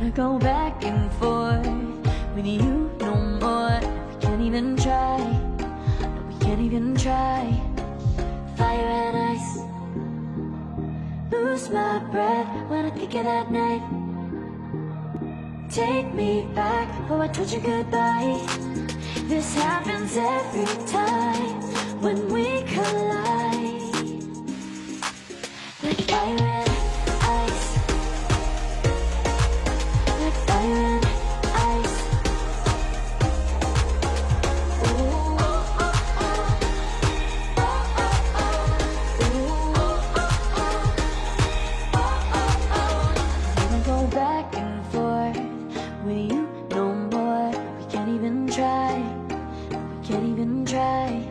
Wanna go back and forth with you no more. We can't even try, no, we can't even try. Fire and ice, lose my breath when I think of that night. Take me back, oh I told you goodbye. This happens every time when we collide. Like fire and ice, like fire and ice. Ooh, oh, oh, oh. Oh, oh, oh. Ooh, oh, oh, oh. Oh, oh, oh. Wanna go back and forth with you no more. We can't even try, we can't even try.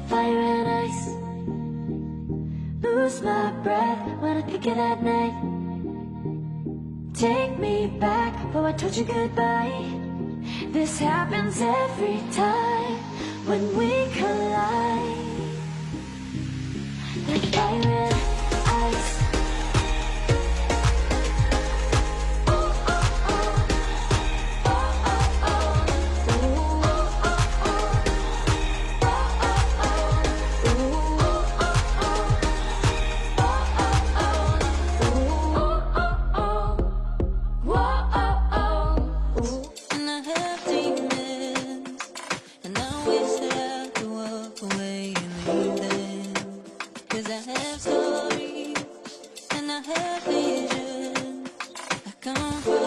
Fire and ice, lose my breath when I think of that night. Take me back, oh I told you goodbye. This happens every time when we collide. Like fire and ice. Oh, oh, oh. Oh, oh, oh. Ooh, oh, oh, oh. Oh, oh, oh. Ooh, oh, And I have demons, and I wish that I could walk away and leave them. 'Cause I have stories, and I have visions. I come from